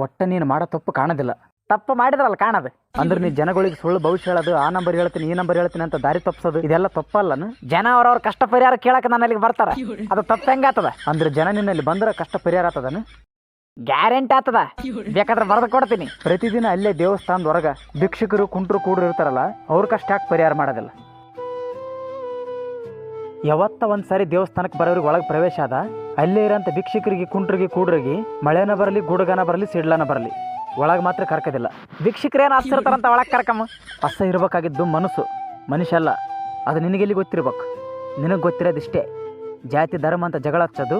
ಒಟ್ಟ ನೀನು ಮಾಡೋ ತಪ್ಪು ಕಾಣೋದಿಲ್ಲ. ತಪ್ಪು ಮಾಡಿದ್ರಲ್ಲ ಕಾಣದು. ಅಂದ್ರೆ ನೀ ಜನಗಳಿಗೆ ಸುಳ್ಳು ಭವಿಷ್ಯ ಹೇಳೋದು, ಆ ನಂಬರ್ ಹೇಳ್ತೀನಿ ಈ ನಂಬರ್ ಹೇಳ್ತೀನಿ ಅಂತ ದಾರಿ ತಪ್ಪಿಸೋದು ಇದೆಲ್ಲ ತಪ್ಪಲ್ಲನು? ಜನ ಅವ್ರವ್ರ ಕಷ್ಟ ಪರಿಹಾರ ಕೇಳಕ್ಕೆ ನನ್ನ ಅಲ್ಲಿಗೆ ಬರ್ತಾರ, ಅದು ತಪ್ಪು ಹೆಂಗಾತದ? ಅಂದ್ರೆ ಜನ ನಿನ್ನಲ್ಲಿ ಬಂದ್ರೆ ಕಷ್ಟ ಪರಿಹಾರ ಆಗ್ತದನು? ಗ್ಯಾರಂಟಿ ಆಗ್ತದ, ಬೇಕಾದ್ರೆ ಬರೆದು ಕೊಡ್ತೀನಿ. ಪ್ರತಿದಿನ ಅಲ್ಲೇ ದೇವಸ್ಥಾನದ ಹೊರಗ ಭಿಕ್ಷುಕರು ಕುಂಟ್ರು ಕೂಡ್ರು ಇರ್ತಾರಲ್ಲ, ಅವ್ರ ಕಷ್ಟ ಯಾಕೆ ಪರಿಹಾರ ಮಾಡೋದಿಲ್ಲ? ಯಾವತ್ತ ಒಂದ್ಸಾರಿ ದೇವಸ್ಥಾನಕ್ಕೆ ಬರೋರಿಗೆ ಒಳಗೆ ಪ್ರವೇಶ ಆದ, ಅಲ್ಲೇ ಇರೋಂಥ ಭಿಕ್ಷುಕರಿಗೆ ಕುಂಟ್ರಿಗೆ ಕೂಡ್ರಿಗೆ ಮಳೆನ ಬರಲಿ ಗುಡುಗನ ಬರಲಿ ಸಿಡ್ಲನ ಬರಲಿ ಒಳಗೆ ಮಾತ್ರ ಕರ್ಕೋದಿಲ್ಲ. ಭಿಕ್ಷುಕರೇನು ಹಸಿರ್ತಾರಂತ ಒಳಗೆ ಕರ್ಕಮ್ಮ. ಹಸ ಇರಬೇಕಾಗಿದ್ದು ಮನಸ್ಸು, ಮನುಷ್ಯ ಅಲ್ಲ. ಅದು ನಿನಗೆಲ್ಲಿ ಗೊತ್ತಿರ್ಬೇಕು. ನಿನಗೆ ಗೊತ್ತಿರೋದಿಷ್ಟೇ, ಜಾತಿ ಧರ್ಮ ಅಂತ ಜಗಳ ಹಚ್ಚೋದು,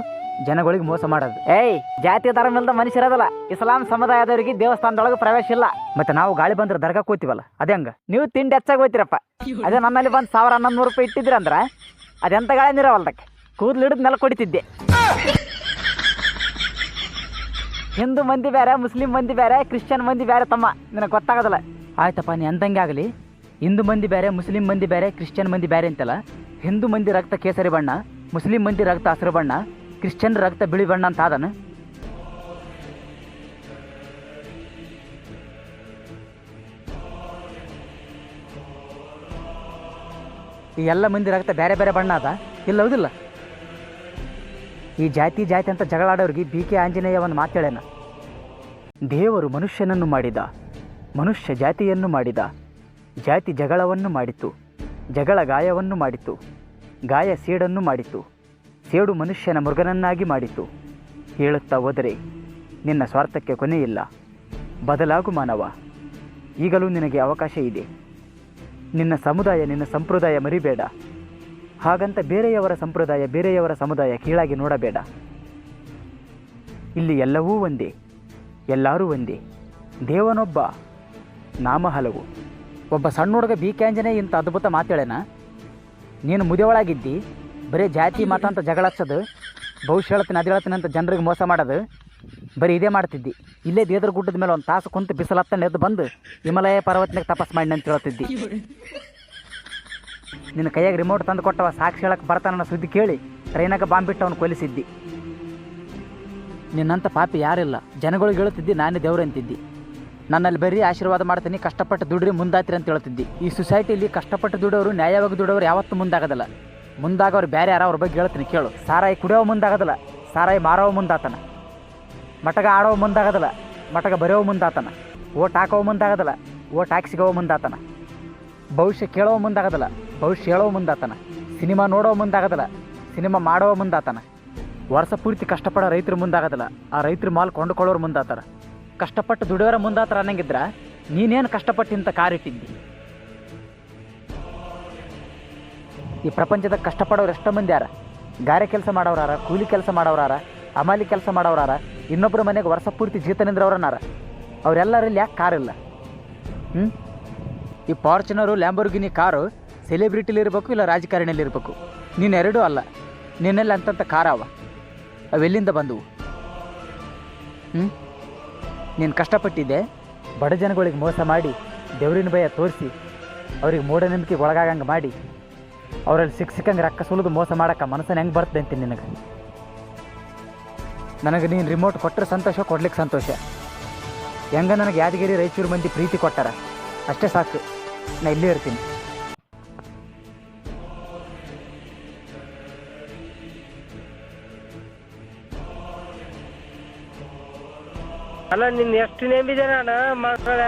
ಜನಗಳಿಗೆ ಮೋಸ ಮಾಡೋದು. ಏಯ್, ಜಾತಿ ಧರ್ಮ ಇಲ್ದ ಮನುಷ್ಯರದಲ್ಲ. ಇಸ್ಲಾಂ ಸಮುದಾಯದವರಿಗೆ ದೇವಸ್ಥಾನದೊಳಗೆ ಪ್ರವೇಶ ಇಲ್ಲ. ಮತ್ತೆ ನಾವು ಗಾಳಿ ಬಂದ್ರೆ ದರ್ಗಾಕ್ಕೆ ಹೋಗ್ತೀವಲ್ಲ, ಅದೇ ಹಂಗ. ನೀವು ತಿಂಡಿ ಹೆಚ್ಚಾಗಿ ಹೋಯ್ತಿರಪ್ಪ. ಅದೇ ನನ್ನಲ್ಲಿ ಬಂದು 1100 ರೂಪಾಯಿ ಇಟ್ಟಿದ್ರಂದ್ರ ಅದೆಂತ ಗಾಳಿ ನೀರವಲ್ದಕ್ಕೆ ಕೂದಲು ಹಿಡಿದು ನೆಲ ಕೊಡಿತಿದ್ದೆ. ಹಿಂದೂ ಮಂದಿ ಬೇರೆ, ಮುಸ್ಲಿಂ ಮಂದಿ ಬೇರೆ, ಕ್ರಿಶ್ಚಿಯನ್ ಮಂದಿ ಬೇರೆ ತಮ್ಮ, ನಿನಗೆ ಗೊತ್ತಾಗೋದಿಲ್ಲ. ಆಯ್ತಪ್ಪ, ನೀ ಅಂದಂಗೆ ಆಗಲಿ. ಹಿಂದೂ ಮಂದಿ ಬೇರೆ, ಮುಸ್ಲಿಂ ಮಂದಿ ಬೇರೆ, ಕ್ರಿಶ್ಚಿಯನ್ ಮಂದಿ ಬೇರೆ ಅಂತಲ್ಲ. ಹಿಂದೂ ಮಂದಿ ರಕ್ತ ಕೇಸರಿ ಬಣ್ಣ, ಮುಸ್ಲಿಂ ಮಂದಿ ರಕ್ತ ಹಸಿರು ಬಣ್ಣ, ಕ್ರಿಶ್ಚಿಯನ್ ರಕ್ತ ಬಿಳಿ ಬಣ್ಣ ಅಂತ ಆದನು. ಈ ಎಲ್ಲ ಮಂದಿ ರಕ್ತ ಬೇರೆ ಬೇರೆ ಬಣ್ಣ ಅದ ಇಲ್ಲ? ಹೌದಿಲ್ಲ? ಈ ಜಾತಿ ಜಾತಿ ಅಂತ ಜಗಳಾಡೋರಿಗೆ BK ಆಂಜನೇಯ ಒಂದು ಮಾತು ಹೇಳೇನ, ದೇವರು ಮನುಷ್ಯನನ್ನು ಮಾಡಿದ, ಮನುಷ್ಯ ಜಾತಿಯನ್ನು ಮಾಡಿದ, ಜಾತಿ ಜಗಳವನ್ನು ಮಾಡಿತು, ಜಗಳ ಗಾಯವನ್ನು ಮಾಡಿತು, ಗಾಯ ಸೇಡನ್ನು ಮಾಡಿತು, ಸೇಡು ಮನುಷ್ಯನ ಮೃಗನನ್ನಾಗಿ ಮಾಡಿತು. ಹೇಳುತ್ತಾ ಹೋದರೆ ನಿನ್ನ ಸ್ವಾರ್ಥಕ್ಕೆ ಕೊನೆಯಿಲ್ಲ. ಬದಲಾಗು ಮಾನವ, ಈಗಲೂ ನಿನಗೆ ಅವಕಾಶ ಇದೆ. ನಿನ್ನ ಸಮುದಾಯ, ನಿನ್ನ ಸಂಪ್ರದಾಯ ಮರಿಬೇಡ. ಹಾಗಂತ ಬೇರೆಯವರ ಸಂಪ್ರದಾಯ, ಬೇರೆಯವರ ಸಮುದಾಯ ಕೀಳಾಗಿ ನೋಡಬೇಡ. ಇಲ್ಲಿ ಎಲ್ಲವೂ ಒಂದೇ, ಎಲ್ಲರೂ ಒಂದೇ. ದೇವನೊಬ್ಬ, ನಾಮ ಹಲವು. ಒಬ್ಬ ಸಣ್ಣ ಹುಡುಗ BK ಆಂಜನೇಯ ಇಂಥ ಅದ್ಭುತ ಮಾತೇಳೇನ? ನೀನು ಮುದಿಯೊಳಗಿದ್ದಿ, ಬರೀ ಜಾತಿ ಮತ ಅಂತ ಜಗಳ ಹಚ್ಚೋದು, ಭವಿಷ್ಯ ಹೇಳ್ತೀನಿ ಅದು ಹೇಳ್ತೀನಿ ಅಂತ ಜನರಿಗೆ ಮೋಸ ಮಾಡೋದು, ಬರೀ ಇದೇ ಮಾಡ್ತಿದ್ದಿ. ಇಲ್ಲೇ ದೇದ್ರ ಗುಡ್ಡದ ಮೇಲೆ ಒಂದು ತಾಸು ಕುಂತು ಬಿಸಿಲತ್ತನ್ನು ಎದ್ದು ಬಂದು ಹಿಮಾಲಯ ಪರ್ವತನಾಗ ತಪಸ್ ಮಾಡಿ ಅಂತ ಹೇಳ್ತಿದ್ದಿ. ನಿನ್ನ ಕೈಯಾಗ ರಿಮೋಟ್ ತಂದು ಕೊಟ್ಟವ ಸಾಕ್ಷಿ ಹೇಳಕ್ಕೆ ಬರ್ತಾನ ಸುದ್ದಿ ಕೇಳಿ ಟ್ರೈನಾಗ ಬಾಂಬ್ ಬಿಟ್ಟು ಅವನು ಕೊಲಿಸಿದ್ದಿ. ನಿನ್ನಂಥ ಪಾಪಿ ಯಾರಿಲ್ಲ. ಜನಗಳಿಗೆ ಹೇಳ್ತಿದ್ದಿ ನಾನೇ ದೇವ್ರು ಅಂತಿದ್ದಿ. ನನ್ನಲ್ಲಿ ಬರೀ ಆಶೀರ್ವಾದ ಮಾಡ್ತೀನಿ, ಕಷ್ಟಪಟ್ಟು ದುಡ್ರಿ ಮುಂದಾತಿರಿ ಅಂತ ಹೇಳ್ತಿದ್ದಿ. ಈ ಸೊಸೈಟಿಲಿ ಕಷ್ಟಪಟ್ಟು ದುಡೋರು, ನ್ಯಾಯವಾಗಿ ದುಡೋರು ಯಾವತ್ತೂ ಮುಂದಾಗೋದಿಲ್ಲ. ಮುಂದಾಗೋರು ಬೇರೆ ಯಾರೋ ಅವ್ರ ಬಗ್ಗೆ ಹೇಳ್ತೀನಿ ಕೇಳು. ಸಾರಾಯಿ ಕುಡಿಯೋ ಮುಂದಾಗೋದಿಲ್ಲ, ಸಾರಾಯಿ ಮಾರವ ಮುಂದಾತನ. ಮಟಗ ಆಡೋ ಮುಂದಾಗೋದಿಲ್ಲ, ಮಟಗ ಬರೆಯೋ ಮುಂದಾತನ. ಓಟ್ ಹಾಕೋ ಮುಂದಾಗೋದಿಲ್ಲ, ಓಟ್ ಹಾಕಿ ಸಿಗೋ ಮುಂದಾತನ. ಭವಿಷ್ಯ ಕೇಳೋ ಮುಂದಾಗೋದಿಲ್ಲ, ಭವಿಷ್ಯ ಹೇಳೋ ಮುಂದಾತನ. ಸಿನಿಮಾ ನೋಡೋ ಮುಂದಾಗೋದಿಲ್ಲ, ಸಿನಿಮಾ ಮಾಡೋ ಮುಂದಾತನ. ವರ್ಷ ಪೂರ್ತಿ ಕಷ್ಟಪಡೋ ರೈತರು ಮುಂದಾಗೋದಿಲ್ಲ, ಆ ರೈತರು ಮಾಲ್ ಕೊಂಡುಕೊಳ್ಳೋರು ಮುಂದಾತಾರ. ಕಷ್ಟಪಟ್ಟು ದುಡಿಯೋರ ಮುಂದಾತರ ಅನ್ನಂಗಿದ್ರ ನೀನೇನು ಕಷ್ಟಪಟ್ಟು ಇಂಥ ಕಾರಿಟ್ಟಿದ್ದಿ? ಈ ಪ್ರಪಂಚದಾಗ ಕಷ್ಟಪಡೋರು ಎಷ್ಟೋ ಮಂದಿ ಯಾರ? ಗಾರೆ ಕೆಲಸ ಮಾಡೋರಾರ, ಕೂಲಿ ಕೆಲಸ ಮಾಡೋರಾರ, ಅಮಾಲಿ ಕೆಲಸ ಮಾಡೋರಾರ, ಇನ್ನೊಬ್ಬರ ಮನೆಗೆ ವರ್ಷ ಪೂರ್ತಿ ಜೀತ ನಿಂದ್ರವ್ರನ್ನಾರ. ಅವರೆಲ್ಲರಲ್ಲಿ ಯಾಕೆ ಕಾರಿಲ್ಲ? ಈ ಫಾರ್ಚುನರು, ಲ್ಯಾಂಬೋರ್ಗಿನಿ ಕಾರು ಸೆಲೆಬ್ರಿಟಿಲಿ ಇರಬೇಕು, ಇಲ್ಲ ರಾಜಕಾರಣಿಯಲ್ಲಿ ಇರಬೇಕು. ನೀನು ಎರಡೂ ಅಲ್ಲ. ನಿನ್ನೆಲ್ಲ ಅಂತಂತ ಕಾರವ, ಅವೆಲ್ಲಿಂದ ಬಂದವು? ನೀನು ಕಷ್ಟಪಟ್ಟಿದ್ದೆ, ಬಡ ಜನಗಳಿಗೆ ಮೋಸ ಮಾಡಿ, ದೇವ್ರಿನ ಭಯ ತೋರಿಸಿ, ಅವ್ರಿಗೆ ಮೂಢನಂಬಿಕೆಗೆ ಒಳಗಾಗಂಗೆ ಮಾಡಿ, ಅವರಲ್ಲಿ ಸಿಕ್ಕಂಗೆ ರೊಕ್ಕ ಸುಲಿದು ಮೋಸ ಮಾಡೋಕೆ ಮನಸ್ಸನ್ನು ಹೆಂಗೆ ಬರ್ತದೆ ಅಂತೀನಿ ನಿನಗೆ. ನನಗೆ ನೀನು ರಿಮೋಟ್ ಕೊಟ್ಟರೆ ಸಂತೋಷ, ಕೊಡ್ಲಿಕ್ಕೆ ಸಂತೋಷ. ಹೆಂಗೆ ನನಗೆ ಯಾದಗಿರಿ ರಾಯಚೂರು ಮಂದಿ ಪ್ರೀತಿ ಕೊಟ್ಟಾರ ಅಷ್ಟೇ ಸಾಕು, ನಾ ಇಲ್ಲೇ ಇರ್ತೀನಿ. ಅಲ್ಲ, ನಿನ್ನ ಎಷ್ಟು ನೇಮಿದೆ ನಾನು ಮಕ್ಕಳ